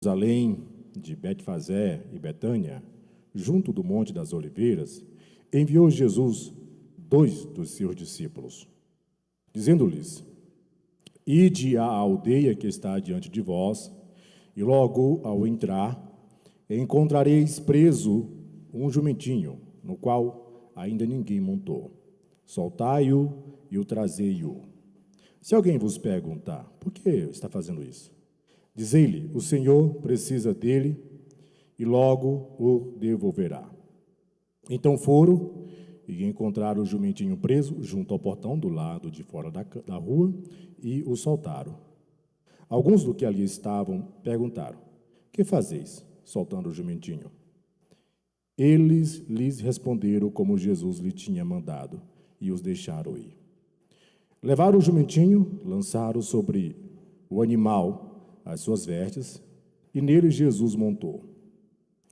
Jerusalém, de Betfagé e Betânia, junto do Monte das Oliveiras, enviou Jesus 2 dos seus discípulos, dizendo-lhes: Ide à aldeia que está diante de vós, e logo ao entrar, encontrareis preso um jumentinho, no qual ainda ninguém montou. Soltai-o e o trazei-o. Se alguém vos perguntar, por que está fazendo isso? Dizei-lhe, o Senhor precisa dele e logo o devolverá. Então foram e encontraram o jumentinho preso junto ao portão do lado de fora da rua e o soltaram. Alguns do que ali estavam perguntaram: que fazeis, soltando o jumentinho? Eles lhes responderam como Jesus lhe tinha mandado e os deixaram ir. Levaram o jumentinho, lançaram sobre o animal as suas vestes, e nele Jesus montou.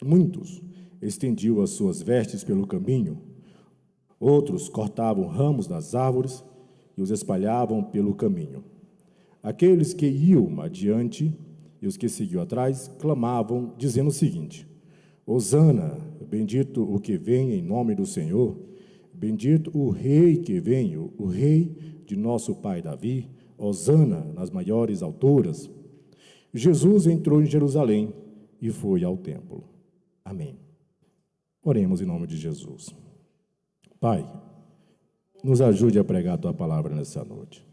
Muitos estendiam as suas vestes pelo caminho, outros cortavam ramos das árvores e os espalhavam pelo caminho. Aqueles que iam adiante e os que seguiam atrás clamavam, dizendo o seguinte: Hosana, bendito o que vem em nome do Senhor, bendito o rei que vem, o rei de nosso pai Davi, Hosana nas maiores alturas. Jesus entrou em Jerusalém e foi ao templo. Amém. Oremos em nome de Jesus. Pai, nos ajude a pregar a Tua palavra nessa noite.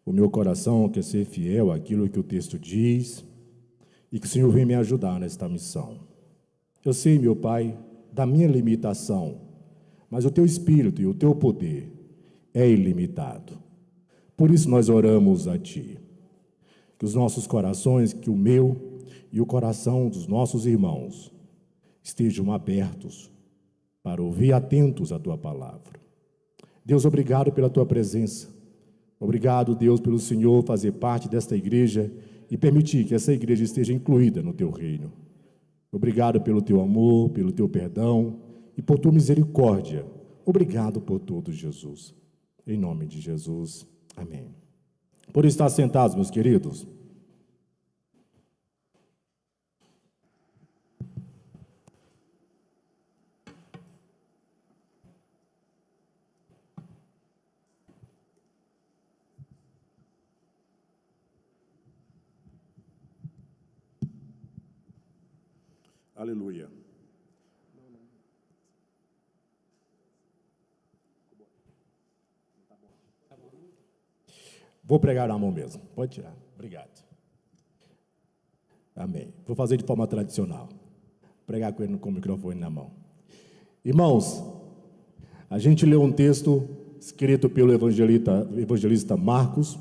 O meu coração quer ser fiel àquilo que o texto diz e que o Senhor vem me ajudar nesta missão. Eu sei, meu Pai, da minha limitação, mas o Teu Espírito e o Teu poder é ilimitado. Por isso nós oramos a Ti. Que os nossos corações, que o meu e o coração dos nossos irmãos estejam abertos para ouvir atentos a Tua palavra. Deus, obrigado pela Tua presença. Obrigado, Deus, pelo Senhor fazer parte desta igreja e permitir que essa igreja esteja incluída no Teu reino. Obrigado pelo Teu amor, pelo Teu perdão e por Tua misericórdia. Obrigado por tudo, Jesus. Em nome de Jesus. Amém. Por estar sentados, meus queridos. Aleluia. Vou pregar na mão mesmo. Pode tirar. Obrigado. Amém. Vou fazer de forma tradicional. Pregar com ele com o microfone na mão. Irmãos, a gente leu um texto escrito pelo evangelista Marcos,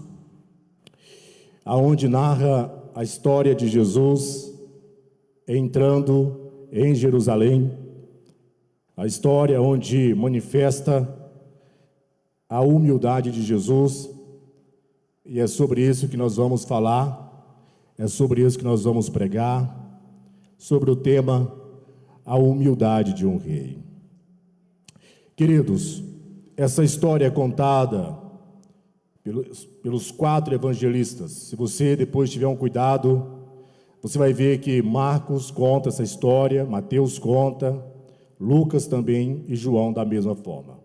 aonde narra a história de Jesus entrando em Jerusalém, a história onde manifesta a humildade de Jesus. E é sobre isso que nós vamos falar, é sobre isso que nós vamos pregar, sobre o tema, a humildade de um rei. Queridos, essa história é contada pelos 4 evangelistas. Se você depois tiver um cuidado, você vai ver que Marcos conta essa história, Mateus conta, Lucas também e João da mesma forma.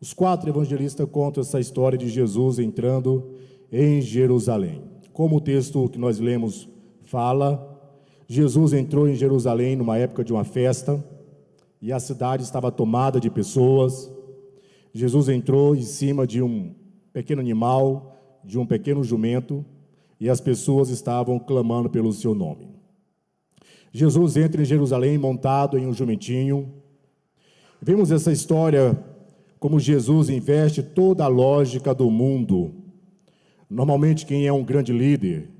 Os 4 evangelistas contam essa história de Jesus entrando em Jerusalém. Como o texto que nós lemos fala, Jesus entrou em Jerusalém numa época de uma festa e a cidade estava tomada de pessoas. Jesus entrou em cima de um pequeno animal, de um pequeno jumento, e as pessoas estavam clamando pelo seu nome. Jesus entra em Jerusalém montado em um jumentinho. Vemos essa história como Jesus investe toda a lógica do mundo. Normalmente, quem é um grande líder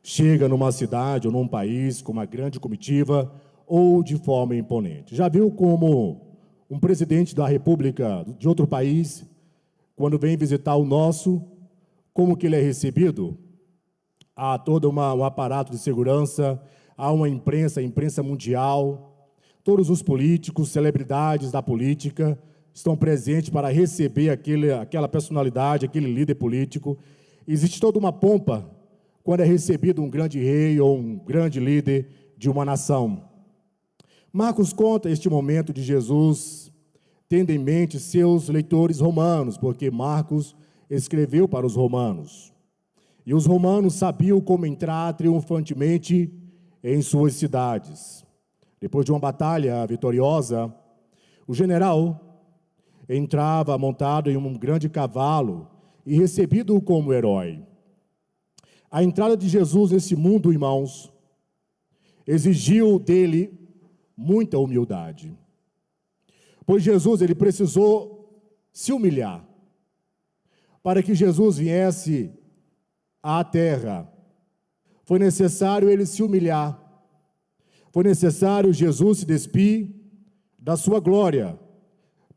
chega numa cidade ou num país com uma grande comitiva ou de forma imponente. Já viu como um presidente da república de outro país, quando vem visitar o nosso, como que ele é recebido? Há todo um aparato de segurança, há uma imprensa mundial, todos os políticos, celebridades da política estão presentes para receber aquela personalidade, aquele líder político. Existe toda uma pompa quando é recebido um grande rei ou um grande líder de uma nação. Marcos conta este momento de Jesus, tendo em mente seus leitores romanos, porque Marcos escreveu para os romanos. E os romanos sabiam como entrar triunfantemente em suas cidades. Depois de uma batalha vitoriosa, o general entrava montado em um grande cavalo e recebido como herói. A entrada de Jesus nesse mundo, irmãos, exigiu dele muita humildade. Pois Jesus, ele precisou se humilhar. Para que Jesus viesse à terra, foi necessário ele se humilhar. Foi necessário Jesus se despir da sua glória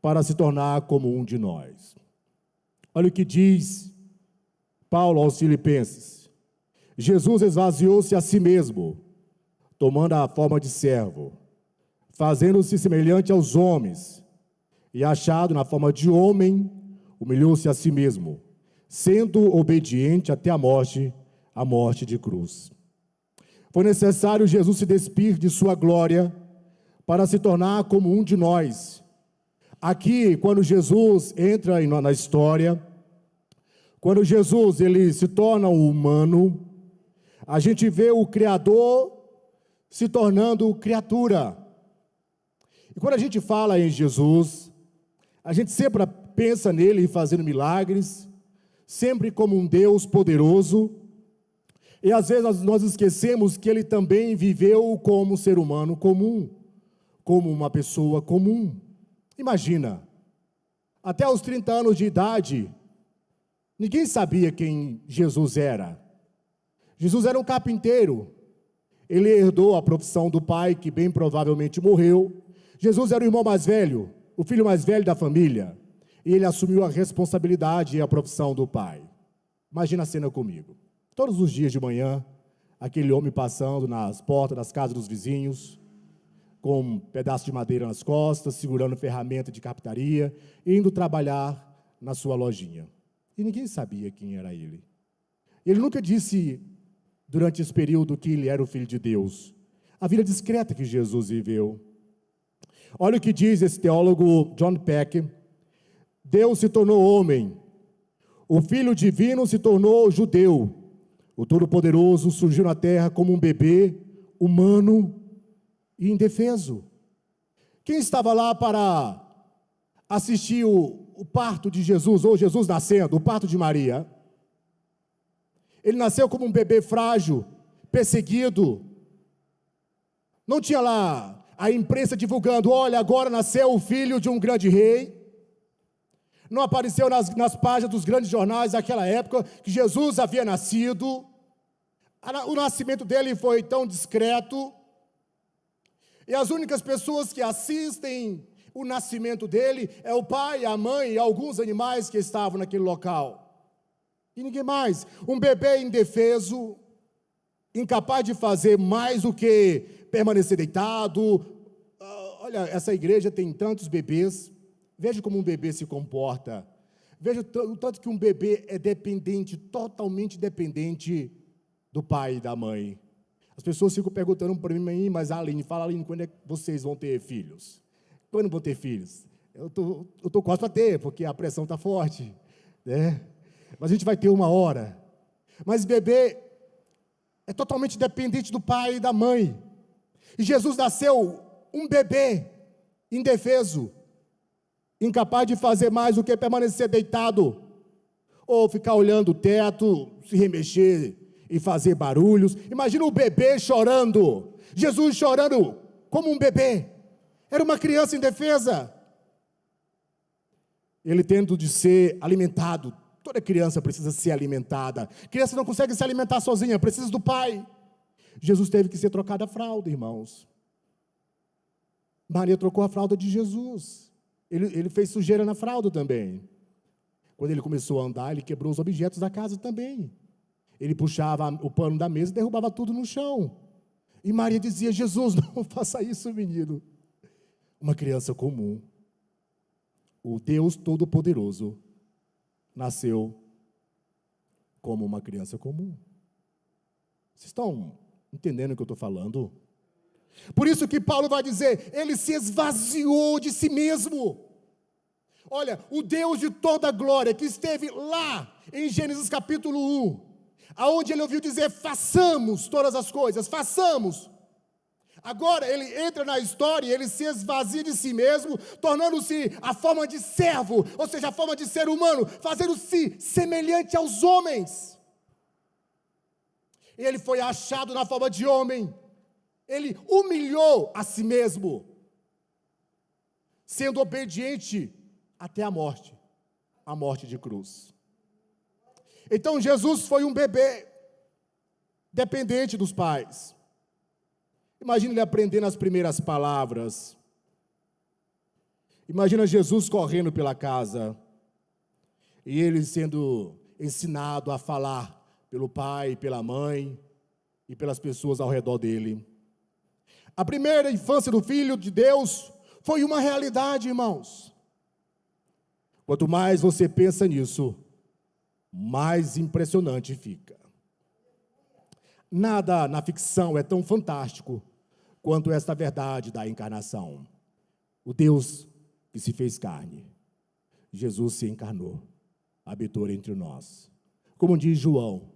para se tornar como um de nós. Olha o que diz Paulo aos Filipenses. Jesus esvaziou-se a si mesmo, tomando a forma de servo, fazendo-se semelhante aos homens, e achado na forma de homem, humilhou-se a si mesmo, sendo obediente até a morte de cruz. Foi necessário Jesus se despir de sua glória para se tornar como um de nós. Aqui, quando Jesus entra na história, quando Jesus ele se torna um humano, a gente vê o Criador se tornando criatura. E quando a gente fala em Jesus, a gente sempre pensa nele fazendo milagres, sempre como um Deus poderoso, e às vezes nós esquecemos que ele também viveu como um ser humano comum, como uma pessoa comum. Imagina, até os 30 anos de idade, ninguém sabia quem Jesus era. Jesus era um carpinteiro, ele herdou a profissão do pai, que bem provavelmente morreu. Jesus era o irmão mais velho, o filho mais velho da família, e ele assumiu a responsabilidade e a profissão do pai. Imagina a cena comigo. Todos os dias de manhã, aquele homem passando nas portas das casas dos vizinhos, com um pedaço de madeira nas costas, segurando ferramenta de carpintaria, indo trabalhar na sua lojinha. E ninguém sabia quem era ele. Ele nunca disse, durante esse período, que ele era o Filho de Deus. A vida discreta que Jesus viveu. Olha o que diz esse teólogo John Peck. Deus se tornou homem. O Filho divino se tornou judeu. O Todo-Poderoso surgiu na terra como um bebê humano e indefeso. Quem estava lá para assistir o parto de Jesus, ou Jesus nascendo, o parto de Maria? Ele nasceu como um bebê frágil, perseguido. Não tinha lá a imprensa divulgando, olha, agora nasceu o filho de um grande rei. Não apareceu nas páginas dos grandes jornais daquela época que Jesus havia nascido. O nascimento dele foi tão discreto. E as únicas pessoas que assistem o nascimento dele é o pai, a mãe e alguns animais que estavam naquele local. E ninguém mais. Um bebê indefeso, incapaz de fazer mais do que permanecer deitado. Olha, essa igreja tem tantos bebês. Veja como um bebê se comporta. Veja o tanto que um bebê é dependente, totalmente dependente do pai e da mãe. As pessoas ficam perguntando para mim, mas Aline, fala Aline, quando é que vocês vão ter filhos? Quando vão ter filhos? Eu tô quase para ter, porque a pressão está forte, né? Mas a gente vai ter uma hora. Mas bebê é totalmente dependente do pai e da mãe. E Jesus nasceu um bebê indefeso, incapaz de fazer mais do que permanecer deitado, ou ficar olhando o teto, se remexer e fazer barulhos. Imagina o bebê chorando, Jesus chorando como um bebê, era uma criança indefesa. Ele tendo de ser alimentado, toda criança precisa ser alimentada, criança não consegue se alimentar sozinha, precisa do pai. Jesus teve que ser trocado a fralda, irmãos. Maria trocou a fralda de Jesus. Ele fez sujeira na fralda também. Quando ele começou a andar, ele quebrou os objetos da casa também. Ele puxava o pano da mesa e derrubava tudo no chão. E Maria dizia, Jesus, não faça isso, menino. Uma criança comum. O Deus Todo-Poderoso nasceu como uma criança comum. Vocês estão entendendo o que eu estou falando? Por isso que Paulo vai dizer, ele se esvaziou de si mesmo. Olha, o Deus de toda glória, que esteve lá em Gênesis capítulo 1, aonde ele ouviu dizer, façamos todas as coisas, façamos. Agora ele entra na história e ele se esvazia de si mesmo, tornando-se a forma de servo, ou seja, a forma de ser humano, fazendo-se semelhante aos homens. Ele foi achado na forma de homem, ele humilhou a si mesmo, sendo obediente até a morte de cruz. Então Jesus foi um bebê, dependente dos pais. Imagina ele aprendendo as primeiras palavras. Imagina Jesus correndo pela casa, e ele sendo ensinado a falar pelo pai, pela mãe, e pelas pessoas ao redor dele. A primeira infância do Filho de Deus foi uma realidade, irmãos. Quanto mais você pensa nisso, mais impressionante fica. Nada na ficção é tão fantástico quanto esta verdade da encarnação. O Deus que se fez carne, Jesus se encarnou, habitou entre nós. Como diz João,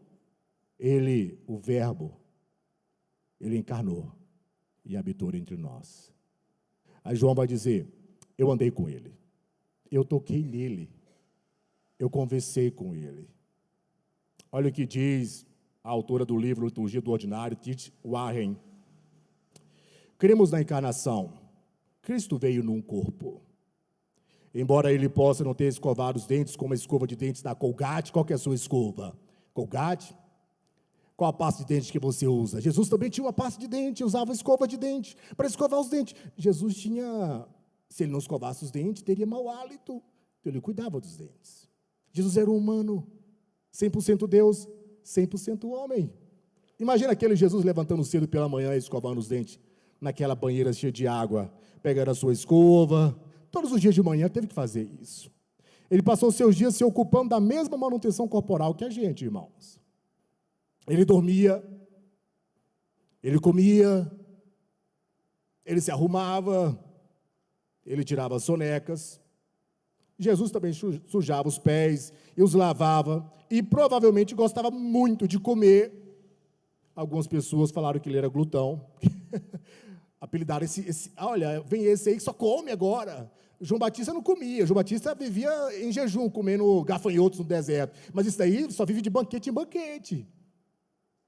ele, o Verbo, ele encarnou e habitou entre nós. Aí João vai dizer, eu andei com ele, eu toquei nele, eu conversei com ele. Olha o que diz a autora do livro Liturgia do Ordinário, Tite Warren. Cremos na encarnação. Cristo veio num corpo. Embora ele possa não ter escovado os dentes com uma escova de dentes da Colgate, qual que é a sua escova? Colgate? Qual a pasta de dente que você usa? Jesus também tinha uma pasta de dente, usava escova de dente para escovar os dentes. Jesus tinha, se ele não escovasse os dentes, teria mau hálito. Então ele cuidava dos dentes. Jesus era um humano, 100% Deus, 100% homem. Imagina aquele Jesus levantando cedo pela manhã e escovando os dentes naquela banheira cheia de água, pegando a sua escova. Todos os dias de manhã teve que fazer isso. Ele passou seus dias se ocupando da mesma manutenção corporal que a gente, irmãos. Ele dormia, ele comia, ele se arrumava, ele tirava sonecas. Jesus também sujava os pés e os lavava, e provavelmente gostava muito de comer. Algumas pessoas falaram que ele era glutão, apelidaram olha, vem esse aí que só come agora. João Batista não comia, João Batista vivia em jejum, comendo gafanhotos no deserto, mas isso daí só vive de banquete em banquete.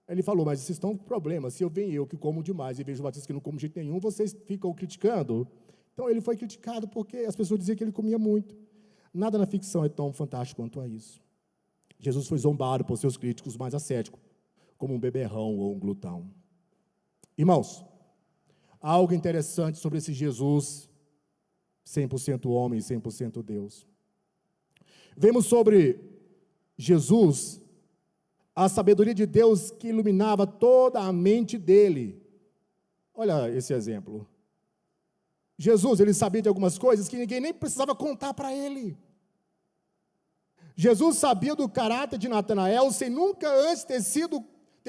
Ele falou, mas vocês estão com problema, se eu que como demais, e vejo o Batista que não come de jeito nenhum, vocês ficam criticando? Então ele foi criticado porque as pessoas diziam que ele comia muito. Nada na ficção é tão fantástico quanto a isso. Jesus foi zombado por seus críticos mais ascéticos, como um beberrão ou um glutão. Irmãos, há algo interessante sobre esse Jesus, 100% homem e 100% Deus. Vemos sobre Jesus a sabedoria de Deus que iluminava toda a mente dele. Olha esse exemplo. Jesus, ele sabia de algumas coisas que ninguém nem precisava contar para ele. Jesus sabia do caráter de Natanael sem nunca antes ter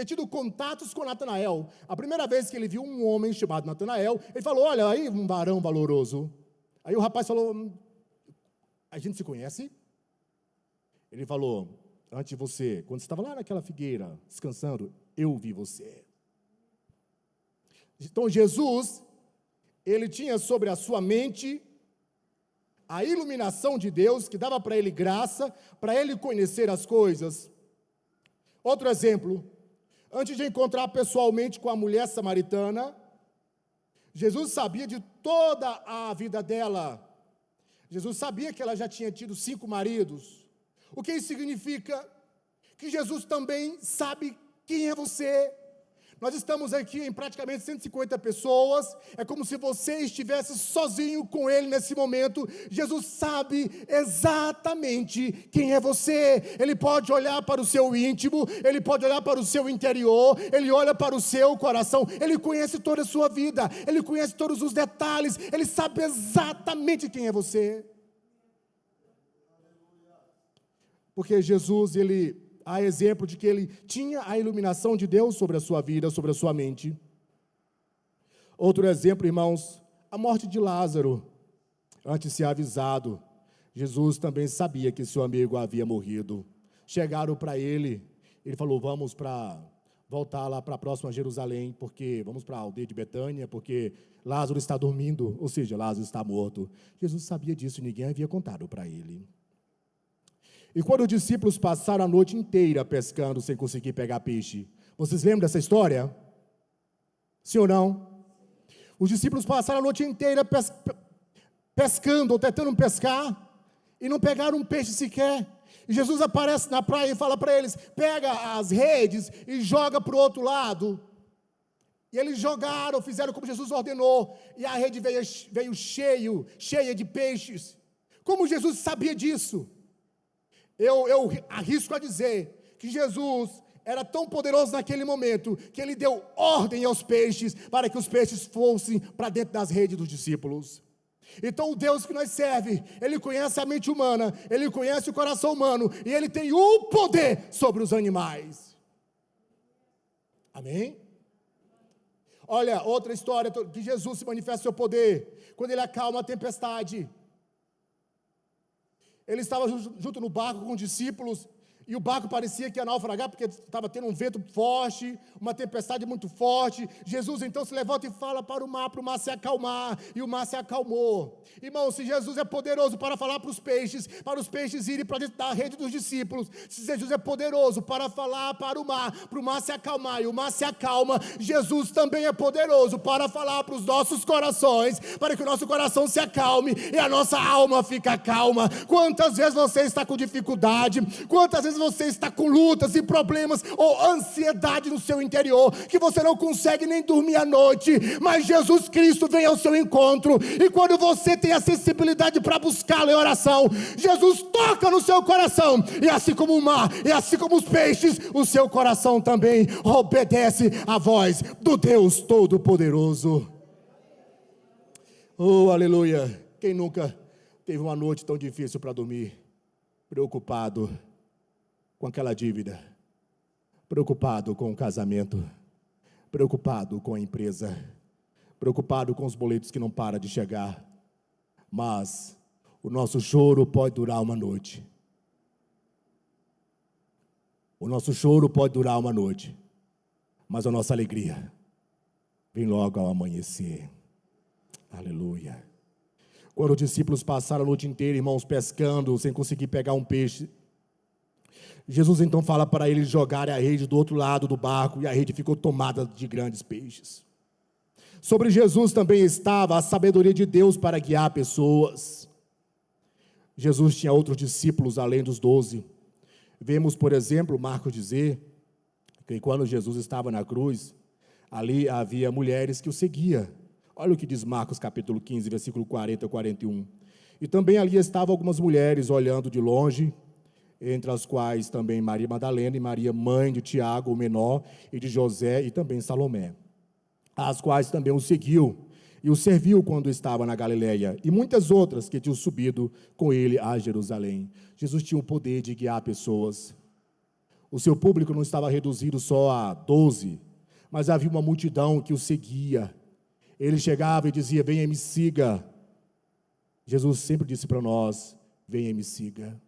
tido contatos com Natanael. A primeira vez que ele viu um homem chamado Natanael, ele falou, olha aí um varão valoroso. Aí o rapaz falou, a gente se conhece? Ele falou, antes de você, quando você estava lá naquela figueira, descansando, eu vi você. Então Jesus, ele tinha sobre a sua mente a iluminação de Deus, que dava para ele graça, para ele conhecer as coisas. Outro exemplo, antes de encontrar pessoalmente com a mulher samaritana, Jesus sabia de toda a vida dela. Jesus sabia que ela já tinha tido 5 maridos. O que isso significa? Que Jesus também sabe quem é você. Nós estamos aqui em praticamente 150 pessoas, é como se você estivesse sozinho com Ele nesse momento. Jesus sabe exatamente quem é você. Ele pode olhar para o seu íntimo, Ele pode olhar para o seu interior, Ele olha para o seu coração, Ele conhece toda a sua vida, Ele conhece todos os detalhes, Ele sabe exatamente quem é você. Porque Jesus, Ele há exemplo de que ele tinha a iluminação de Deus sobre a sua vida, sobre a sua mente. Outro exemplo, irmãos, a morte de Lázaro. Antes de ser avisado, Jesus também sabia que seu amigo havia morrido. Chegaram para ele, ele falou, vamos voltar lá para a próxima Jerusalém, porque vamos para a aldeia de Betânia, porque Lázaro está dormindo, ou seja, Lázaro está morto. Jesus sabia disso e ninguém havia contado para ele. E quando os discípulos passaram a noite inteira pescando sem conseguir pegar peixe, vocês lembram dessa história? Sim ou não? Os discípulos passaram a noite inteira pescando ou tentando pescar e não pegaram um peixe sequer. E Jesus aparece na praia e fala para eles, pega as redes e joga para o outro lado. E eles jogaram, fizeram como Jesus ordenou, e a rede veio cheia de peixes. Como Jesus sabia disso? Eu arrisco a dizer que Jesus era tão poderoso naquele momento, que ele deu ordem aos peixes, para que os peixes fossem para dentro das redes dos discípulos. Então o Deus que nós serve, Ele conhece a mente humana, Ele conhece o coração humano, e Ele tem o poder sobre os animais. Amém? Olha, outra história, que Jesus se manifesta seu poder, quando Ele acalma a tempestade. Ele estava junto no barco com os discípulos, e o barco parecia que ia naufragar, porque estava tendo um vento forte, uma tempestade muito forte. Jesus então se levanta e fala para o mar se acalmar, e o mar se acalmou. Irmão, se Jesus é poderoso para falar para os peixes irem para dentro da rede dos discípulos, se Jesus é poderoso para falar para o mar se acalmar, e o mar se acalma, Jesus também é poderoso para falar para os nossos corações, para que o nosso coração se acalme, e a nossa alma fica calma. Quantas vezes você está com dificuldade, quantas vezes você está com lutas e problemas, ou ansiedade no seu interior, que você não consegue nem dormir à noite, mas Jesus Cristo vem ao seu encontro, e quando você tem a sensibilidade para buscá-lo em oração, Jesus toca no seu coração, e assim como o mar, e assim como os peixes, o seu coração também obedece à voz do Deus Todo-Poderoso. Oh, aleluia! Quem nunca teve uma noite tão difícil para dormir, preocupado com aquela dívida, preocupado com o casamento, preocupado com a empresa, preocupado com os boletos que não param de chegar, mas o nosso choro pode durar uma noite. O nosso choro pode durar uma noite, mas a nossa alegria vem logo ao amanhecer. Aleluia. Quando os discípulos passaram a noite inteira, irmãos, pescando, sem conseguir pegar um peixe, Jesus então fala para eles jogarem a rede do outro lado do barco, e a rede ficou tomada de grandes peixes. Sobre Jesus também estava a sabedoria de Deus para guiar pessoas. Jesus tinha outros discípulos além dos 12. Vemos, por exemplo, Marcos dizer que quando Jesus estava na cruz, ali havia mulheres que o seguiam. Olha o que diz Marcos capítulo 15, versículo 40 a 41. E também ali estavam algumas mulheres olhando de longe, entre as quais também Maria Madalena e Maria, mãe de Tiago, o menor, e de José, e também Salomé, as quais também o seguiu e o serviu quando estava na Galileia, e muitas outras que tinham subido com ele a Jerusalém. Jesus tinha o poder de guiar pessoas. O seu público não estava reduzido só a 12, mas havia uma multidão que o seguia. Ele chegava e dizia, venha e me siga. Jesus sempre disse para nós, venha e me siga.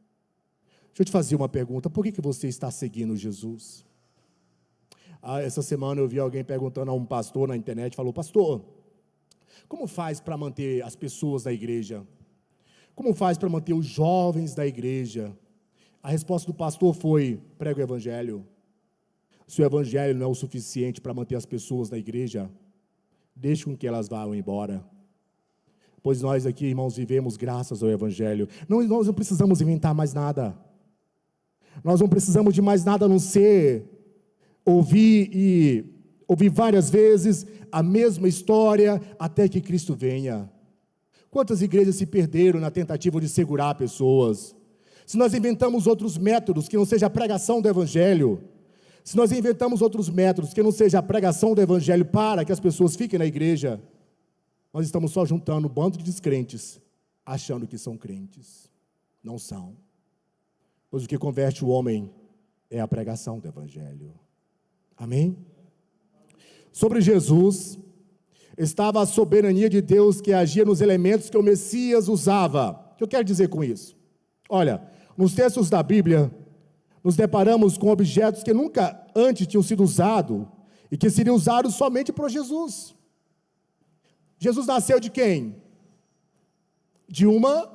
Deixa eu te fazer uma pergunta, por que você está seguindo Jesus? Essa semana eu vi alguém perguntando a um pastor na internet, falou, pastor, como faz para manter as pessoas da igreja? Como faz para manter os jovens da igreja? A resposta do pastor foi, prega o evangelho. Se o evangelho não é o suficiente para manter as pessoas da igreja, deixe com que elas vão embora. Pois nós aqui, irmãos, vivemos graças ao evangelho. Nós não precisamos inventar mais nada. Nós não precisamos de mais nada a não ser ouvir várias vezes a mesma história até que Cristo venha. Quantas igrejas se perderam na tentativa de segurar pessoas? Se nós inventamos outros métodos que não seja a pregação do evangelho, se nós inventamos outros métodos que não seja a pregação do evangelho para que as pessoas fiquem na igreja, nós estamos só juntando um bando de descrentes, achando que são crentes. Não são. Pois o que converte o homem é a pregação do Evangelho. Amém? Sobre Jesus, estava a soberania de Deus que agia nos elementos que o Messias usava. O que eu quero dizer com isso? Olha, nos textos da Bíblia, nos deparamos com objetos que nunca antes tinham sido usados e que seriam usados somente por Jesus. Jesus nasceu de quem? De uma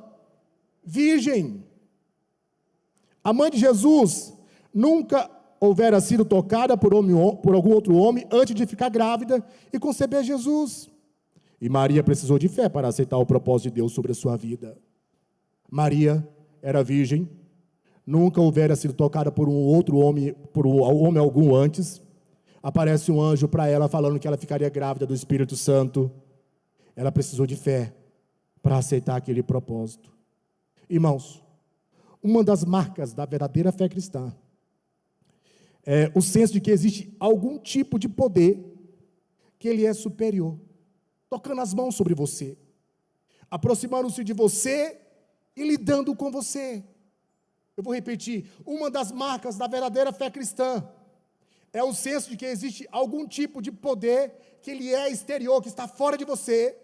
virgem. A mãe de Jesus nunca houvera sido tocada por algum outro homem antes de ficar grávida e conceber Jesus. E Maria precisou de fé para aceitar o propósito de Deus sobre a sua vida. Maria era virgem, nunca houvera sido tocada por um outro homem, por um homem algum antes. Aparece um anjo para ela falando que ela ficaria grávida do Espírito Santo. Ela precisou de fé para aceitar aquele propósito. Irmãos, uma das marcas da verdadeira fé cristã é o senso de que existe algum tipo de poder que ele é superior, tocando as mãos sobre você, aproximando-se de você e lidando com você. Eu vou repetir, uma das marcas da verdadeira fé cristã é o senso de que existe algum tipo de poder que ele é exterior, que está fora de você,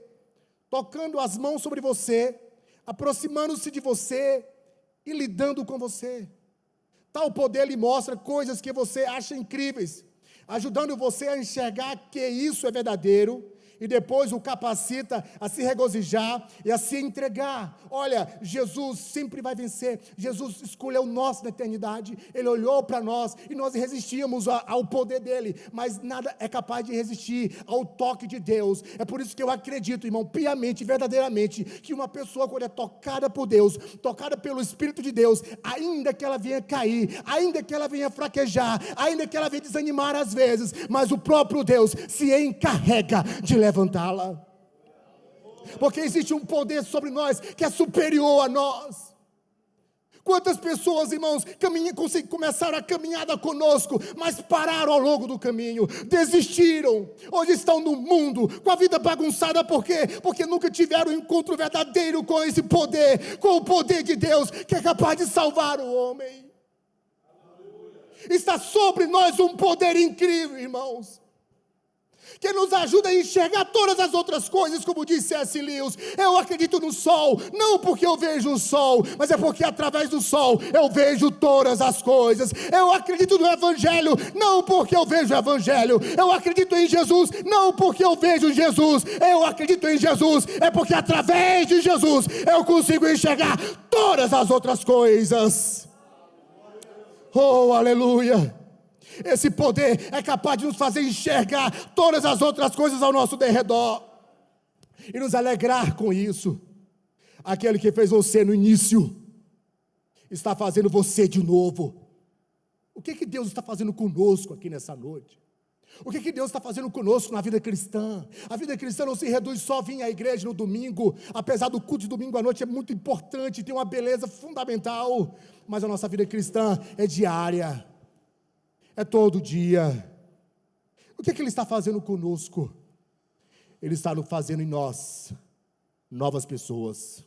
tocando as mãos sobre você, aproximando-se de você e lidando com você. Tal poder lhe mostra coisas que você acha incríveis, ajudando você a enxergar que isso é verdadeiro, e depois o capacita a se regozijar e a se entregar. Olha, Jesus sempre vai vencer. Jesus escolheu nós na eternidade, Ele olhou para nós e nós resistíamos ao poder dEle, mas nada é capaz de resistir ao toque de Deus. É por isso que eu acredito, irmão, piamente, verdadeiramente, que uma pessoa quando é tocada por Deus, tocada pelo Espírito de Deus, ainda que ela venha cair, ainda que ela venha fraquejar, ainda que ela venha desanimar às vezes, mas o próprio Deus se encarrega de levantá-la, porque existe um poder sobre nós que é superior a nós. Quantas pessoas, irmãos, começaram a caminhada conosco, mas pararam ao longo do caminho, desistiram, hoje estão no mundo, com a vida bagunçada, por quê? Porque nunca tiveram um encontro verdadeiro com esse poder, com o poder de Deus, que é capaz de salvar o homem. Está sobre nós um poder incrível, irmãos, que nos ajuda a enxergar todas as outras coisas, como disse C.S. Lewis. Eu acredito no sol, não porque eu vejo o sol, mas é porque através do sol eu vejo todas as coisas. Eu acredito no Evangelho, não porque eu vejo o Evangelho. Eu acredito em Jesus, não porque eu vejo Jesus. Eu acredito em Jesus, é porque através de Jesus eu consigo enxergar todas as outras coisas. Oh, aleluia! Esse poder é capaz de nos fazer enxergar todas as outras coisas ao nosso derredor e nos alegrar com isso. Aquele que fez você no início está fazendo você de novo. O que Deus está fazendo conosco aqui nessa noite? O que Deus está fazendo conosco na vida cristã? A vida cristã não se reduz só a vir à igreja no domingo, apesar do culto de domingo à noite é muito importante, tem uma beleza fundamental, mas a nossa vida cristã é diária. É todo dia. O que Ele está fazendo conosco? Ele está fazendo em nós novas pessoas.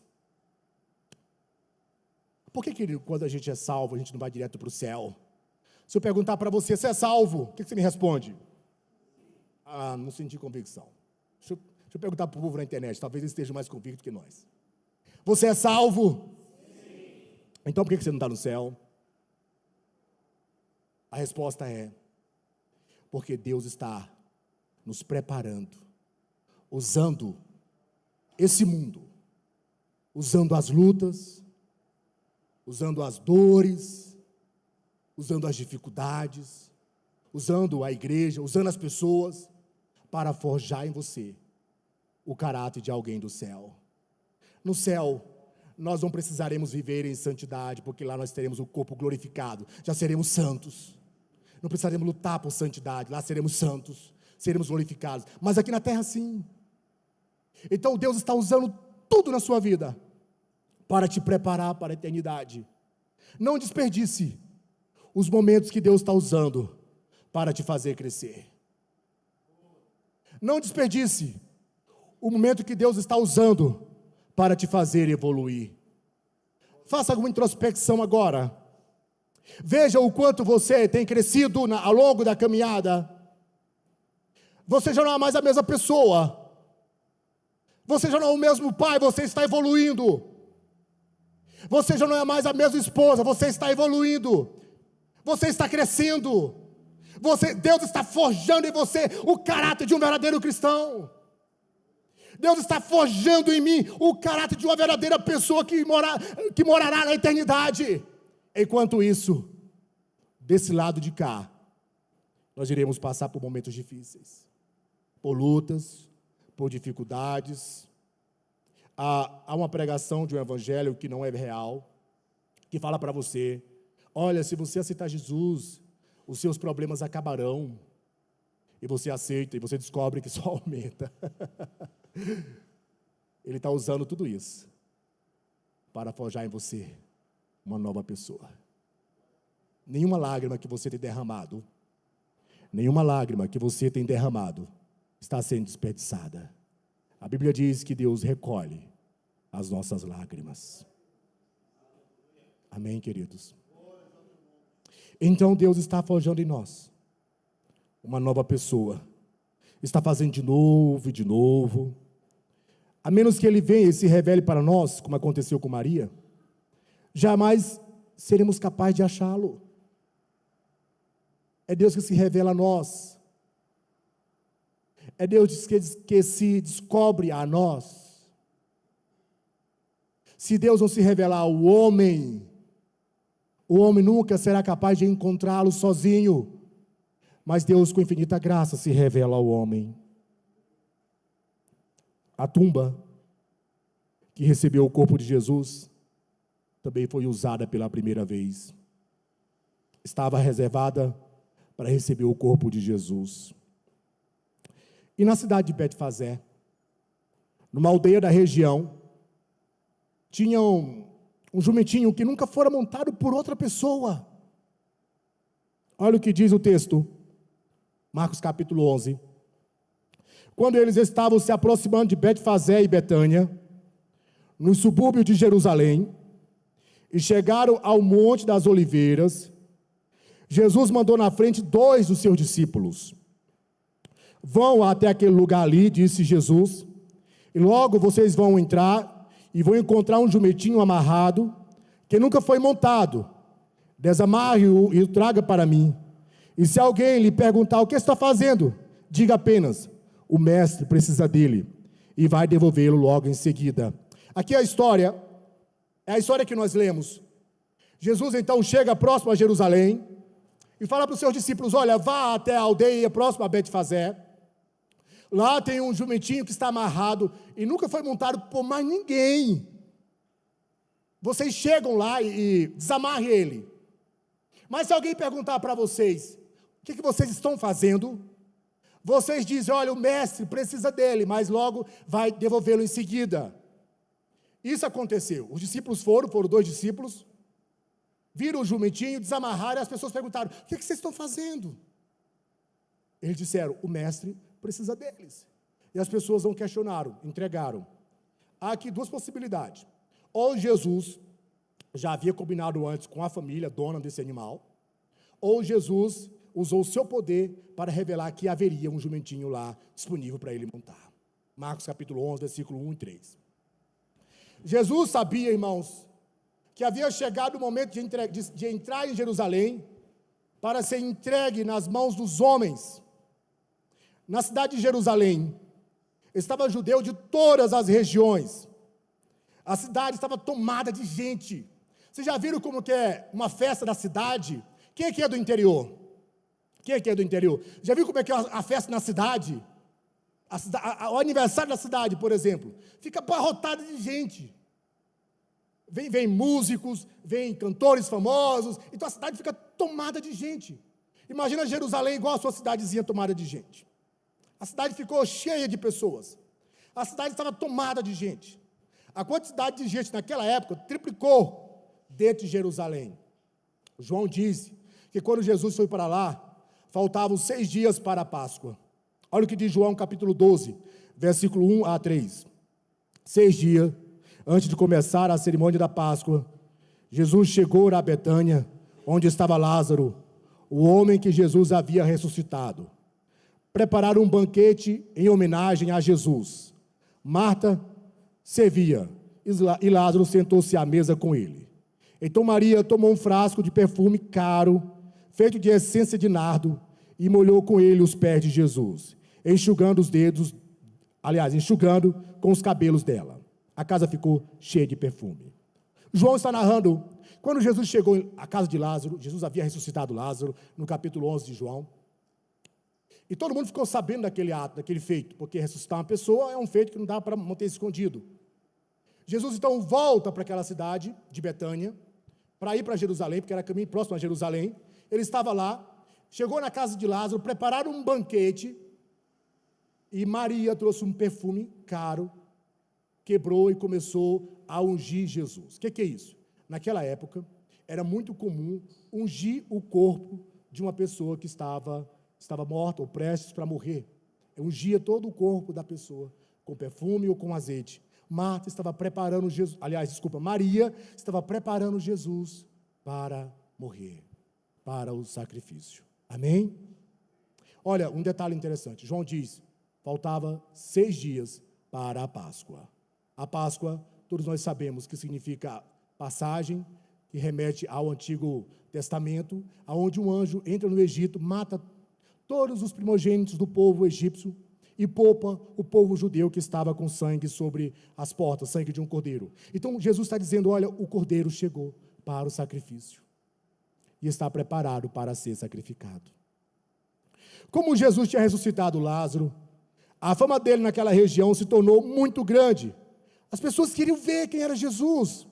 Por que quando a gente é salvo, a gente não vai direto para o céu? Se eu perguntar para você, você é salvo? O que você me responde? Ah, não senti convicção. Deixa eu perguntar para o povo na internet, talvez eles estejam mais convictos que nós. Você é salvo? Sim. Então por que você não está no céu? A resposta é, porque Deus está nos preparando, usando esse mundo, usando as lutas, usando as dores, usando as dificuldades, usando a igreja, usando as pessoas, para forjar em você o caráter de alguém do céu. No céu, nós não precisaremos viver em santidade, porque lá nós teremos o corpo glorificado, já seremos santos. Não precisaremos lutar por santidade, lá seremos santos, seremos glorificados. Mas aqui na terra sim. Então Deus está usando tudo na sua vida para te preparar para a eternidade. Não desperdice os momentos que Deus está usando para te fazer crescer. Não desperdice o momento que Deus está usando para te fazer evoluir. Faça alguma introspecção agora. Veja o quanto você tem crescido ao longo da caminhada. Você já não é mais a mesma pessoa. Você já não é o mesmo pai, você está evoluindo. Você já não é mais a mesma esposa, você está evoluindo. Você está crescendo. Deus está forjando em você o caráter de um verdadeiro cristão. Deus está forjando em mim o caráter de uma verdadeira pessoa que morará na eternidade. Enquanto isso, desse lado de cá, nós iremos passar por momentos difíceis, por lutas, por dificuldades. Há uma pregação de um evangelho que não é real, que fala para você: olha, se você aceitar Jesus, os seus problemas acabarão. E você aceita, e você descobre que só aumenta. Ele está usando tudo isso para forjar em você uma nova pessoa. Nenhuma lágrima que você tem derramado, está sendo desperdiçada. A Bíblia diz que Deus recolhe as nossas lágrimas. Amém, queridos? Então Deus está forjando em nós uma nova pessoa. Está fazendo de novo e de novo. A menos que Ele venha e se revele para nós, como aconteceu com Maria, jamais seremos capazes de achá-lo. É Deus que se revela a nós. É Deus que se descobre a nós. Se Deus não se revelar ao homem, o homem nunca será capaz de encontrá-lo sozinho. Mas Deus, com infinita graça, se revela ao homem. A tumba que recebeu o corpo de Jesus também foi usada pela primeira vez. Estava reservada para receber o corpo de Jesus. E na cidade de Betfazé, numa aldeia da região, tinha um jumentinho que nunca fora montado por outra pessoa. Olha o que diz o texto, Marcos capítulo 11. Quando eles estavam se aproximando de Betfazé e Betânia, no subúrbio de Jerusalém, e chegaram ao Monte das Oliveiras, Jesus mandou na frente 2 dos seus discípulos. Vão até aquele lugar ali, disse Jesus, e logo vocês vão entrar e vão encontrar um jumentinho amarrado, que nunca foi montado. Desamarre-o e o traga para mim. E se alguém lhe perguntar o que está fazendo, diga apenas: o mestre precisa dele, e vai devolvê-lo logo em seguida. Aqui é a história que nós lemos. Jesus então chega próximo a Jerusalém e fala para os seus discípulos: olha, vá até a aldeia próxima a Betfazé. Lá tem um jumentinho que está amarrado e nunca foi montado por mais ninguém. Vocês chegam lá e desamarrem ele. Mas se alguém perguntar para vocês: o que vocês estão fazendo? Vocês dizem: olha, o mestre precisa dele, mas logo vai devolvê-lo em seguida. Isso aconteceu. Os discípulos foram 2 discípulos, viram o jumentinho, desamarraram, e as pessoas perguntaram: o que vocês estão fazendo? Eles disseram: o mestre precisa deles. E as pessoas não questionaram, entregaram. Há aqui 2 possibilidades. Ou Jesus já havia combinado antes com a família dona desse animal, ou Jesus usou o seu poder para revelar que haveria um jumentinho lá disponível para ele montar. Marcos capítulo 11, versículo 1 e 3. Jesus sabia, irmãos, que havia chegado o momento de entrar em Jerusalém para ser entregue nas mãos dos homens. Na cidade de Jerusalém, estavam judeus de todas as regiões. A cidade estava tomada de gente. Vocês já viram como que é uma festa da cidade? Quem é do interior? Quem é do interior? Já viu como é que é a festa na cidade? O aniversário da cidade, por exemplo, fica abarrotado de gente. Vem músicos, vem cantores famosos, então a cidade fica tomada de gente. Imagina Jerusalém igual a sua cidadezinha tomada de gente. A cidade ficou cheia de pessoas. A cidade estava tomada de gente. A quantidade de gente naquela época triplicou dentro de Jerusalém. João diz que quando Jesus foi para lá, faltavam 6 dias para a Páscoa. Olha o que diz João capítulo 12, versículo 1 a 3. 6 dias antes de começar a cerimônia da Páscoa, Jesus chegou a Betânia, onde estava Lázaro, o homem que Jesus havia ressuscitado. Prepararam um banquete em homenagem a Jesus. Marta servia e Lázaro sentou-se à mesa com ele. Então Maria tomou um frasco de perfume caro, feito de essência de nardo, e molhou com ele os pés de Jesus, enxugando com os cabelos dela. A casa ficou cheia de perfume. João está narrando, quando Jesus chegou à casa de Lázaro, Jesus havia ressuscitado Lázaro, no capítulo 11 de João, e todo mundo ficou sabendo daquele ato, daquele feito, porque ressuscitar uma pessoa é um feito que não dá para manter escondido. Jesus então volta para aquela cidade de Betânia, para ir para Jerusalém, porque era caminho próximo a Jerusalém. Ele estava lá, chegou na casa de Lázaro, prepararam um banquete, e Maria trouxe um perfume caro, quebrou e começou a ungir Jesus. O que é isso? Naquela época, era muito comum ungir o corpo de uma pessoa que estava morta ou prestes para morrer. Ungia todo o corpo da pessoa, com perfume ou com azeite. Maria estava preparando Jesus para morrer, para o sacrifício. Amém? Olha, um detalhe interessante. João diz, faltava 6 dias para a Páscoa. A Páscoa, todos nós sabemos que significa passagem, que remete ao Antigo Testamento, onde um anjo entra no Egito, mata todos os primogênitos do povo egípcio e poupa o povo judeu que estava com sangue sobre as portas, sangue de um cordeiro. Então Jesus está dizendo, olha, o cordeiro chegou para o sacrifício e está preparado para ser sacrificado. Como Jesus tinha ressuscitado Lázaro, a fama dele naquela região se tornou muito grande. As pessoas queriam ver quem era Jesus.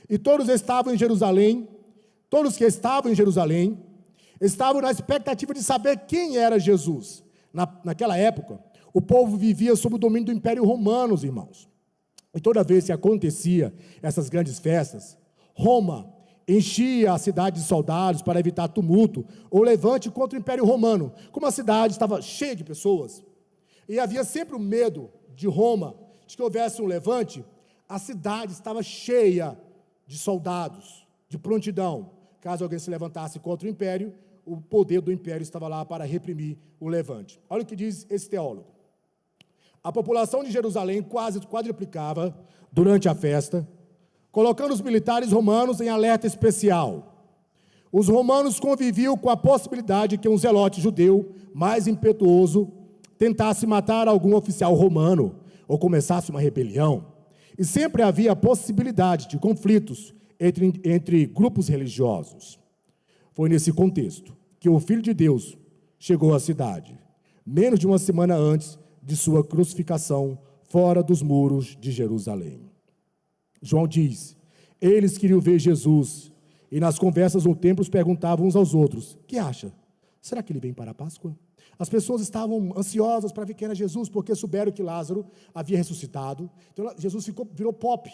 E todos que estavam em Jerusalém, estavam na expectativa de saber quem era Jesus. Naquela época, o povo vivia sob o domínio do Império Romano, irmãos. E toda vez que acontecia essas grandes festas, Roma enchia a cidade de soldados para evitar tumulto ou levante contra o Império Romano. Como a cidade estava cheia de pessoas, e havia sempre o medo de Roma, de que houvesse um levante, a cidade estava cheia de soldados, de prontidão. Caso alguém se levantasse contra o Império, o poder do Império estava lá para reprimir o levante. Olha o que diz esse teólogo. A população de Jerusalém quase quadruplicava durante a festa, colocando os militares romanos em alerta especial. Os romanos conviviam com a possibilidade que um zelote judeu mais impetuoso tentasse matar algum oficial romano ou começasse uma rebelião. E sempre havia a possibilidade de conflitos entre grupos religiosos. Foi nesse contexto que o Filho de Deus chegou à cidade, menos de uma semana antes de sua crucificação, fora dos muros de Jerusalém. João diz, eles queriam ver Jesus, e nas conversas no templo perguntavam uns aos outros, que acha? Será que ele vem para a Páscoa? As pessoas estavam ansiosas para ver quem era Jesus, porque souberam que Lázaro havia ressuscitado. Então Jesus virou pop,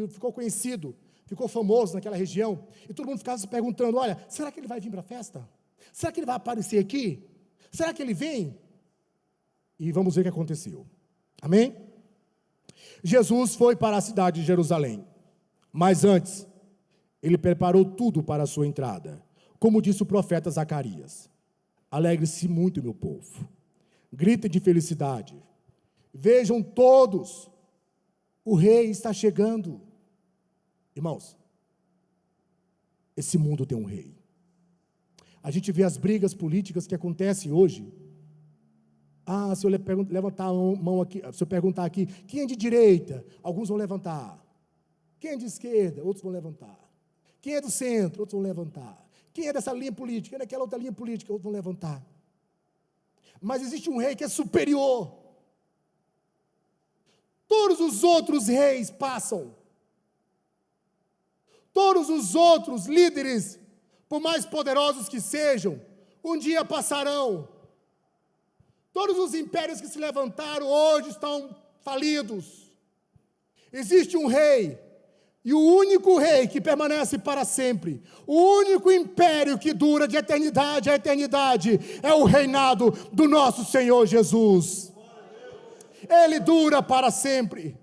ficou conhecido, ficou famoso naquela região, e todo mundo ficava se perguntando, olha, será que ele vai vir para a festa? Será que ele vai aparecer aqui? Será que ele vem? E vamos ver o que aconteceu. Amém? Jesus foi para a cidade de Jerusalém, mas antes, ele preparou tudo para a sua entrada. Como disse o profeta Zacarias, alegre-se muito, meu povo, gritem de felicidade, vejam todos, o rei está chegando. Irmãos, esse mundo tem um rei. A gente vê as brigas políticas que acontecem hoje. Se eu levantar a mão aqui, se eu perguntar aqui, quem é de direita? Alguns vão levantar. Quem é de esquerda? Outros vão levantar. Quem é do centro? Outros vão levantar. Quem é dessa linha política? Quem é daquela outra linha política? Outros vão levantar. Mas existe um rei que é superior. Todos os outros reis passam. Todos os outros líderes, por mais poderosos que sejam, um dia passarão. Todos os impérios que se levantaram hoje estão falidos. Existe um rei, e o único rei que permanece para sempre, o único império que dura de eternidade a eternidade, é o reinado do nosso Senhor Jesus. Ele dura para sempre.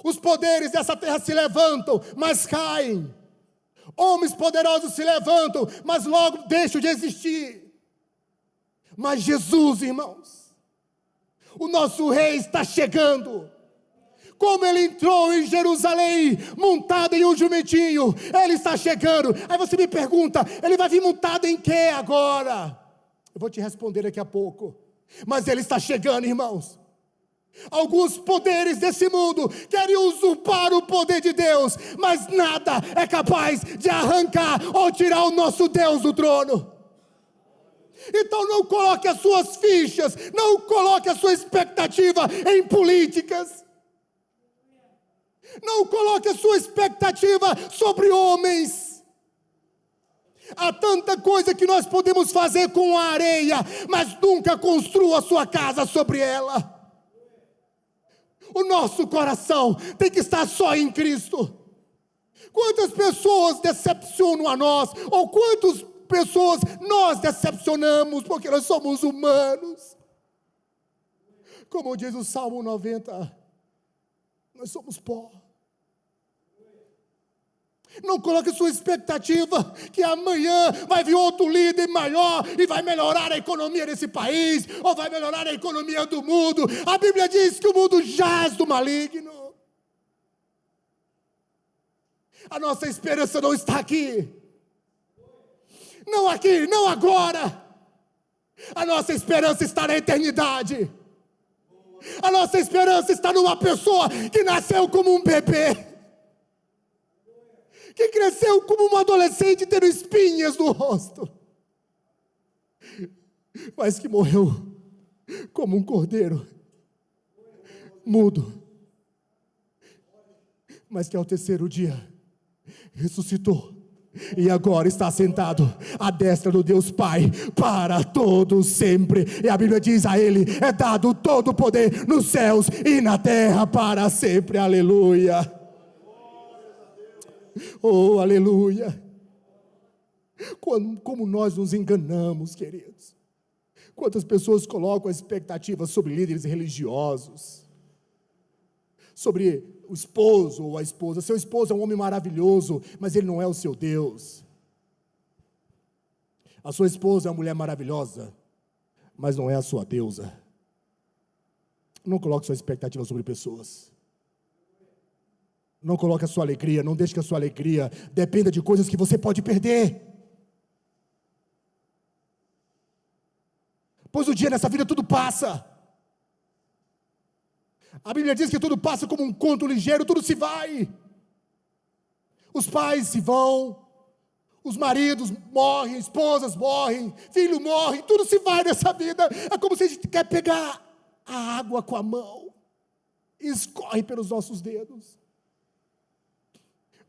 Os poderes dessa terra se levantam, mas caem. Homens poderosos se levantam, mas logo deixam de existir. Mas Jesus, irmãos, o nosso rei está chegando. Como ele entrou em Jerusalém, montado em um jumentinho, ele está chegando. Aí você me pergunta, ele vai vir montado em quê agora? Eu vou te responder daqui a pouco. Mas ele está chegando, irmãos. Alguns poderes desse mundo querem usurpar o poder de Deus, mas nada é capaz de arrancar ou tirar o nosso Deus do trono. Então não coloque as suas fichas, não coloque a sua expectativa em políticas. Não coloque a sua expectativa sobre homens. Há tanta coisa que nós podemos fazer com a areia, mas nunca construa a sua casa sobre ela. O nosso coração tem que estar só em Cristo. Quantas pessoas decepcionam a nós, ou quantas pessoas nós decepcionamos, porque nós somos humanos. Como diz o Salmo 90, nós somos pó. Não coloque sua expectativa que amanhã vai vir outro líder maior e vai melhorar a economia desse país, ou vai melhorar a economia do mundo. A Bíblia diz que o mundo jaz do maligno. A nossa esperança não está aqui. Não aqui, não agora. A nossa esperança está na eternidade. A nossa esperança está numa pessoa que nasceu como um bebê, que cresceu como um adolescente tendo espinhas no rosto, mas que morreu como um cordeiro mudo, mas que ao terceiro dia ressuscitou e agora está sentado à destra do Deus Pai para todo sempre. E a Bíblia diz: a Ele é dado todo o poder nos céus e na terra para sempre. Aleluia. Oh, aleluia. Como nós nos enganamos, queridos. Quantas pessoas colocam a expectativa sobre líderes religiosos, sobre o esposo ou a esposa. Seu esposo é um homem maravilhoso, mas ele não é o seu Deus. A sua esposa é uma mulher maravilhosa, mas não é a sua deusa. Não coloque sua expectativa sobre pessoas. Não coloque a sua alegria, não deixe que a sua alegria dependa de coisas que você pode perder. Pois o dia nessa vida tudo passa. A Bíblia diz que tudo passa como um conto ligeiro, tudo se vai. Os pais se vão, os maridos morrem, esposas morrem, filho morre, tudo se vai nessa vida. É como se a gente quer pegar a água com a mão e escorre pelos nossos dedos.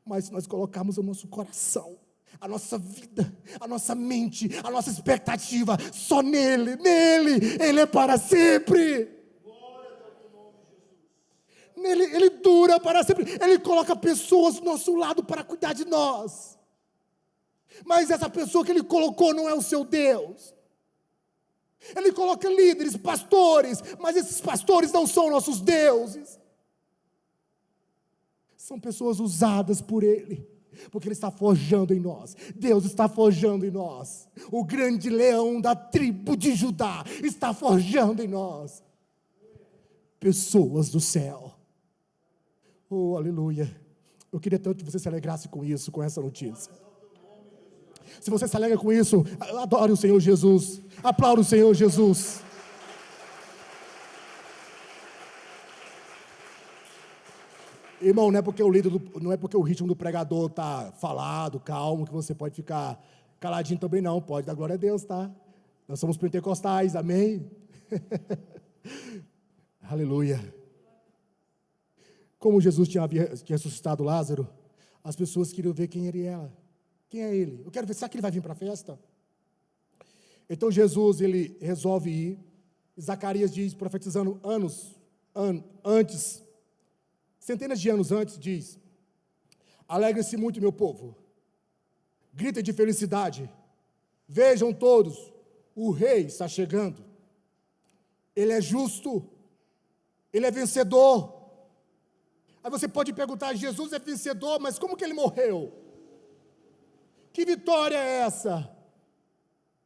Mas se nós colocarmos o nosso coração, a nossa vida, a nossa mente, a nossa expectativa só nele, Ele é para sempre. Nele, Ele dura para sempre. Ele coloca pessoas do nosso lado para cuidar de nós. Mas essa pessoa que Ele colocou não é o seu Deus. Ele coloca líderes, pastores, mas esses pastores não são nossos deuses. São pessoas usadas por Ele, porque Ele está forjando em nós. Deus está forjando em nós. O grande leão da tribo de Judá está forjando em nós pessoas do céu. Oh, aleluia. Eu queria tanto que você se alegrasse com isso, com essa notícia. Se você se alegra com isso, adore o Senhor Jesus. Aplaude o Senhor Jesus. Irmão, não é porque o ritmo do pregador está falado, calmo, que você pode ficar caladinho também não. Pode dar glória a Deus, tá? Nós somos pentecostais, amém? Aleluia. Como Jesus tinha ressuscitado Lázaro, as pessoas queriam ver quem ele era. Quem é ele? Eu quero ver, será que ele vai vir para a festa? Então Jesus, ele resolve ir. Zacarias diz, profetizando antes, centenas de anos antes, diz: alegrem-se muito, meu povo, gritem de felicidade, vejam todos, o rei está chegando, ele é justo, ele é vencedor. Aí você pode perguntar: Jesus é vencedor, mas como que ele morreu? Que vitória é essa?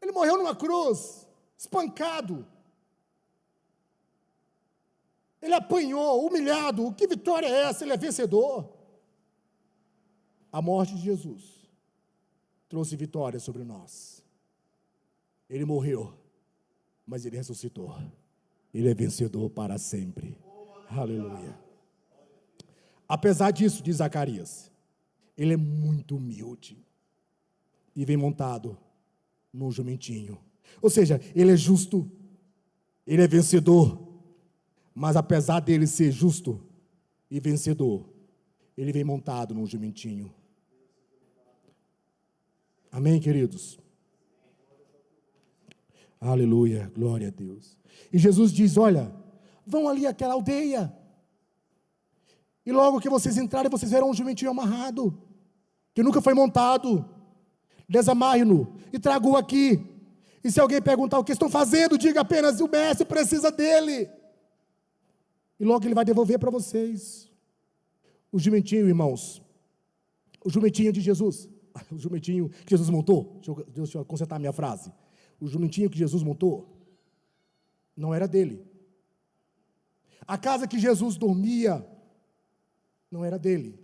Ele morreu numa cruz, espancado. Ele apanhou, humilhado. Que vitória é essa? Ele é vencedor. A morte de Jesus trouxe vitória sobre nós. Ele morreu, mas ele ressuscitou. Ele é vencedor para sempre. Aleluia. Apesar disso, diz Zacarias, ele é muito humilde e vem montado num jumentinho. Ou seja, ele é justo, ele é vencedor, mas apesar dele ser justo e vencedor, ele vem montado num jumentinho. Amém, queridos? Aleluia, glória a Deus. E Jesus diz, olha, vão ali àquela aldeia, e logo que vocês entrarem, vocês verão um jumentinho amarrado, que nunca foi montado. Desamarre-no e traga-o aqui. E se alguém perguntar o que estão fazendo, diga apenas, o mestre precisa dele. E logo ele vai devolver para vocês. O jumentinho, irmãos, o jumentinho de Jesus, o jumentinho que Jesus montou, deixa eu consertar a minha frase. O jumentinho que Jesus montou, não era dele. A casa que Jesus dormia, não era dele.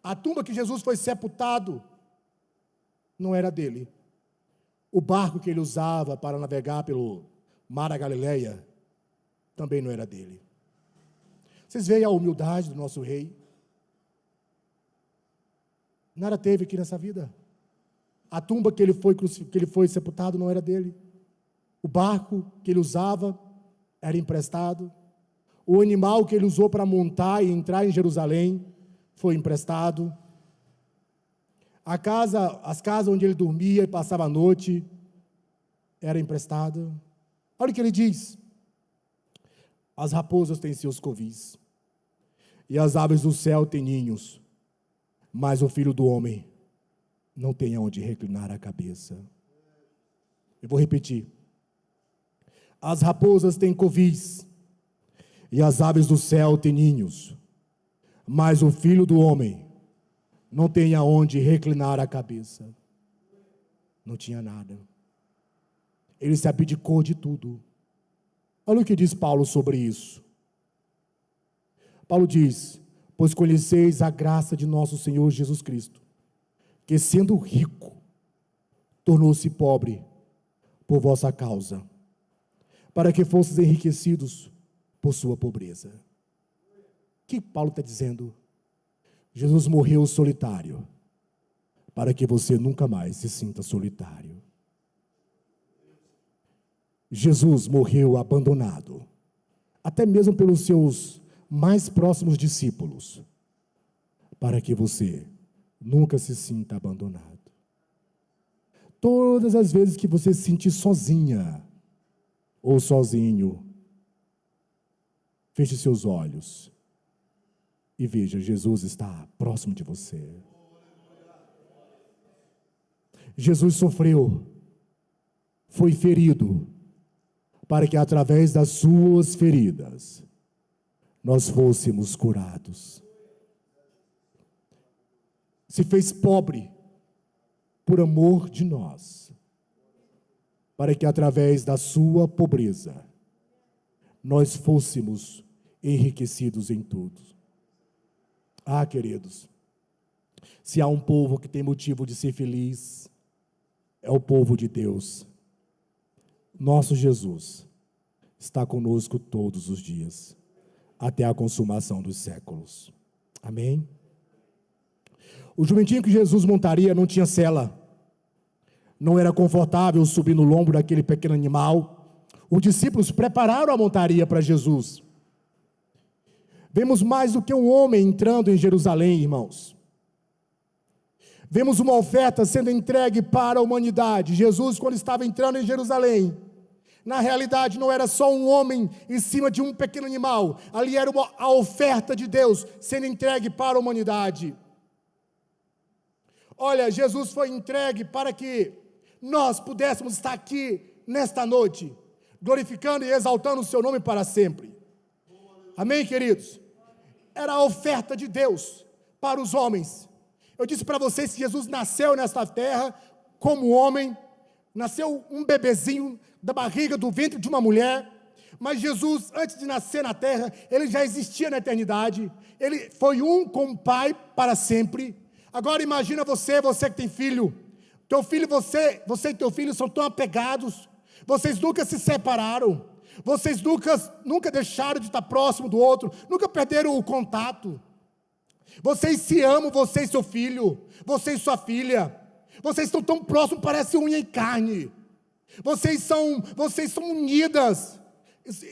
A tumba que Jesus foi sepultado, não era dele. O barco que ele usava para navegar pelo mar da Galileia, também não era dele. Vocês veem a humildade do nosso rei? Nada teve aqui nessa vida. A tumba que ele foi sepultado não era dele. O barco que ele usava era emprestado. O animal que ele usou para montar e entrar em Jerusalém foi emprestado. As casas onde ele dormia e passava a noite era emprestada. Olha o que ele diz: as raposas têm seus covis, e as aves do céu têm ninhos, mas o Filho do Homem não tem aonde reclinar a cabeça. Eu vou repetir. As raposas têm covis, e as aves do céu têm ninhos, mas o Filho do Homem não tem aonde reclinar a cabeça. Não tinha nada. Ele se abdicou de tudo. Olha o que diz Paulo sobre isso. Paulo diz: pois conheceis a graça de nosso Senhor Jesus Cristo, que sendo rico, tornou-se pobre por vossa causa, para que fosseis enriquecidos por sua pobreza. O que Paulo está dizendo? Jesus morreu solitário, para que você nunca mais se sinta solitário. Jesus morreu abandonado, até mesmo pelos seus mais próximos discípulos, para que você nunca se sinta abandonado. Todas as vezes que você se sentir sozinha ou sozinho, feche seus olhos e veja, Jesus está próximo de você. Jesus sofreu, foi ferido, para que através das suas feridas nós fôssemos curados. Se fez pobre por amor de nós, para que através da sua pobreza nós fôssemos enriquecidos em tudo. Ah, queridos, se há um povo que tem motivo de ser feliz, é o povo de Deus. Nosso Jesus está conosco todos os dias, até a consumação dos séculos. Amém? O jumentinho que Jesus montaria não tinha sela, não era confortável subir no lombo daquele pequeno animal. Os discípulos prepararam a montaria para Jesus. Vemos mais do que um homem entrando em Jerusalém, irmãos. Vemos uma oferta sendo entregue para a humanidade. Jesus, quando estava entrando em Jerusalém, na realidade não era só um homem em cima de um pequeno animal. Ali era a oferta de Deus sendo entregue para a humanidade. Olha, Jesus foi entregue para que nós pudéssemos estar aqui nesta noite, glorificando e exaltando o seu nome para sempre. Amém, queridos? Era a oferta de Deus para os homens. Eu disse para vocês que Jesus nasceu nesta terra como homem, nasceu um bebezinho da barriga, do ventre de uma mulher, mas Jesus, antes de nascer na terra, ele já existia na eternidade, ele foi um com o Pai para sempre. Agora imagina você que tem filho, teu filho, você e teu filho são tão apegados, vocês nunca se separaram, vocês nunca deixaram de estar próximo do outro, nunca perderam o contato. Vocês se amam, você e seu filho, você e sua filha. Vocês estão tão próximos, parece unha e carne. Vocês são unidas.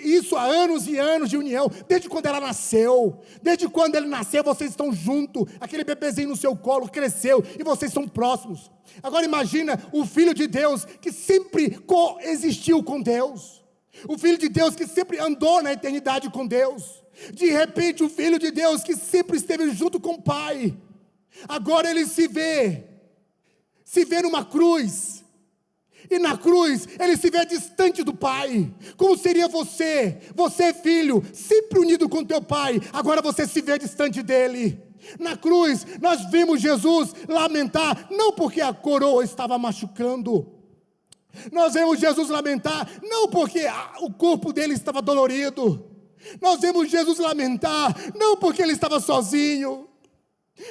Isso há anos e anos de união. Desde quando ela nasceu. Desde quando ele nasceu, vocês estão juntos. Aquele bebezinho no seu colo cresceu e vocês são próximos. Agora imagina o Filho de Deus que sempre coexistiu com Deus. O Filho de Deus que sempre andou na eternidade com Deus. De repente o Filho de Deus que sempre esteve junto com o Pai, agora ele se vê numa cruz, e na cruz ele se vê distante do Pai. Como seria você filho, sempre unido com teu Pai, agora você se vê distante dele. Na cruz nós vimos Jesus lamentar, não porque a coroa estava machucando, nós vemos Jesus lamentar, não porque o corpo dele estava dolorido, nós vemos Jesus lamentar, não porque ele estava sozinho,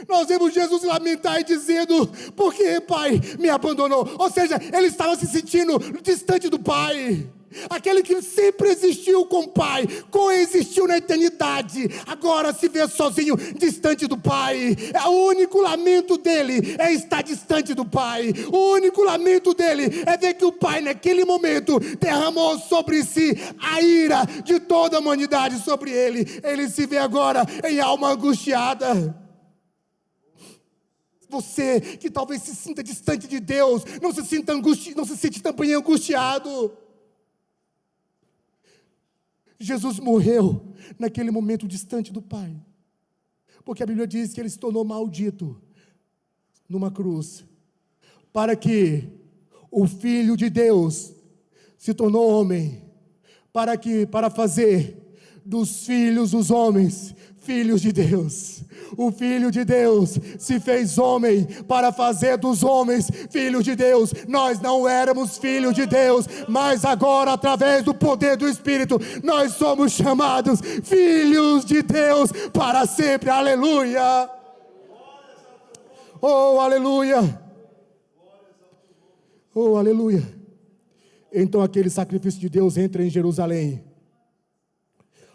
nós vemos Jesus lamentar e dizendo, porque Pai me abandonou, ou seja, ele estava se sentindo distante do Pai, aquele que sempre existiu com o Pai, coexistiu na eternidade, agora se vê sozinho, distante do Pai. O único lamento dele é estar distante do Pai, o único lamento dele é ver que o Pai naquele momento derramou sobre si a ira de toda a humanidade sobre ele. Ele se vê agora em alma angustiada. Você que talvez se sinta distante de Deus, não se sente também angustiado. Jesus morreu naquele momento distante do Pai, porque a Bíblia diz que ele se tornou maldito numa cruz, para que o Filho de Deus se tornou homem, para fazer dos filhos dos homens, filhos de Deus. O Filho de Deus se fez homem para fazer dos homens filhos de Deus. Nós não éramos filhos de Deus, mas agora, através do poder do Espírito, nós somos chamados filhos de Deus para sempre. Aleluia! Oh, aleluia! Oh, aleluia! Então aquele sacrifício de Deus entra em Jerusalém.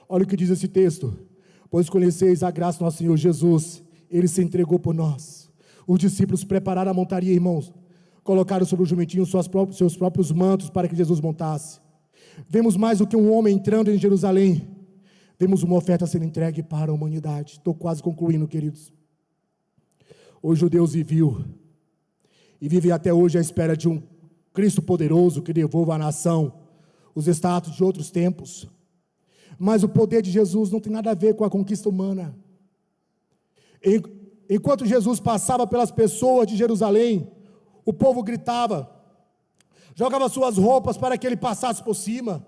Olha o que diz esse texto: pois conheceis a graça do nosso Senhor Jesus, ele se entregou por nós. Os discípulos prepararam a montaria, irmãos, colocaram sobre o jumentinho seus próprios mantos para que Jesus montasse. Vemos mais do que um homem entrando em Jerusalém, vemos uma oferta sendo entregue para a humanidade. Estou quase concluindo, queridos. Os judeus viviam e vivem até hoje à espera de um Cristo poderoso que devolva à nação os status de outros tempos. Mas o poder de Jesus não tem nada a ver com a conquista humana. Enquanto Jesus passava pelas pessoas de Jerusalém, o povo gritava, jogava suas roupas para que ele passasse por cima.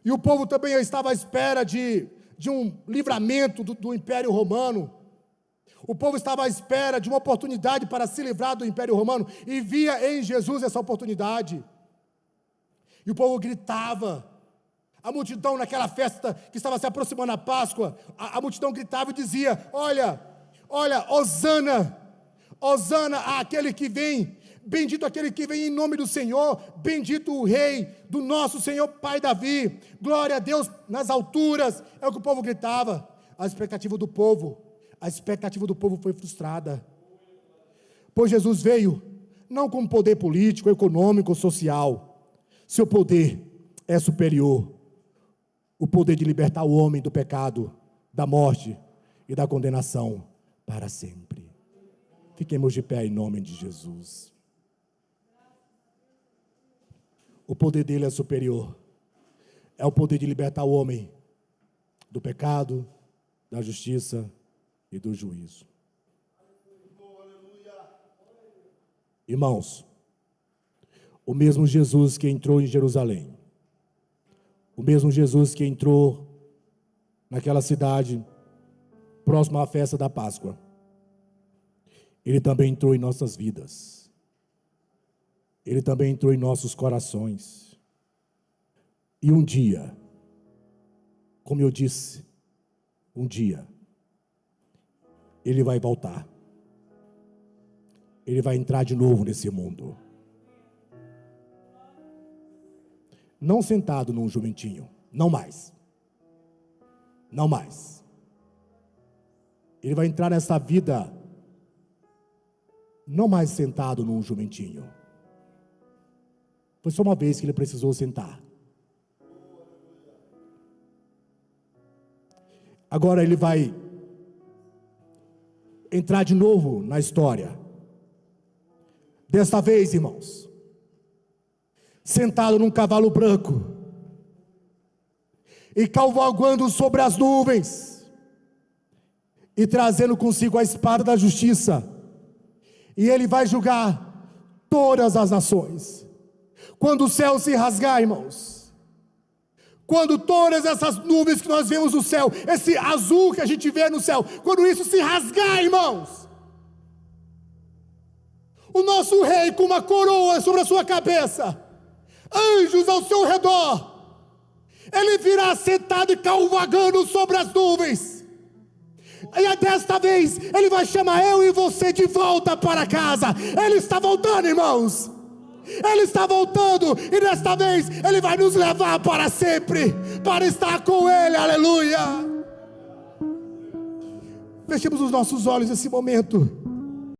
E o povo também estava à espera de um livramento do Império Romano. O povo estava à espera de uma oportunidade para se livrar do Império Romano, e via em Jesus essa oportunidade. E o povo gritava. A multidão naquela festa que estava se aproximando da Páscoa, a multidão gritava e dizia, olha, Hosana, Hosana àquele que vem, bendito aquele que vem em nome do Senhor, bendito o Rei do nosso Senhor Pai Davi, glória a Deus nas alturas, é o que o povo gritava. A expectativa do povo foi frustrada, pois Jesus veio, não com poder político, econômico, social, seu poder é superior, o poder de libertar o homem do pecado, da morte e da condenação para sempre. Fiquemos de pé em nome de Jesus. O poder dele é superior, é o poder de libertar o homem do pecado, da justiça e do juízo. Irmãos, o mesmo Jesus que entrou em Jerusalém, o mesmo Jesus que entrou naquela cidade próxima à festa da Páscoa, Ele também entrou em nossas vidas. Ele também entrou em nossos corações. E um dia, como eu disse, um dia, Ele vai voltar. Ele vai entrar de novo nesse mundo. Não sentado num jumentinho, não mais. Não mais. Ele vai entrar nessa vida, não mais sentado num jumentinho. Foi só uma vez que ele precisou sentar. Agora ele vai entrar de novo na história. Desta vez, irmãos, sentado num cavalo branco e cavalgando sobre as nuvens e trazendo consigo a espada da justiça, e ele vai julgar todas as nações. Quando o céu se rasgar, irmãos, quando todas essas nuvens que nós vemos no céu, esse azul que a gente vê no céu, quando isso se rasgar, irmãos, o nosso rei com uma coroa sobre a sua cabeça, anjos ao seu redor, ele virá sentado e cavalgando sobre as nuvens, e desta vez ele vai chamar eu e você de volta para casa. Ele está voltando, irmãos. Ele está voltando, e desta vez Ele vai nos levar para sempre, para estar com Ele, aleluia. Fechemos os nossos olhos nesse momento.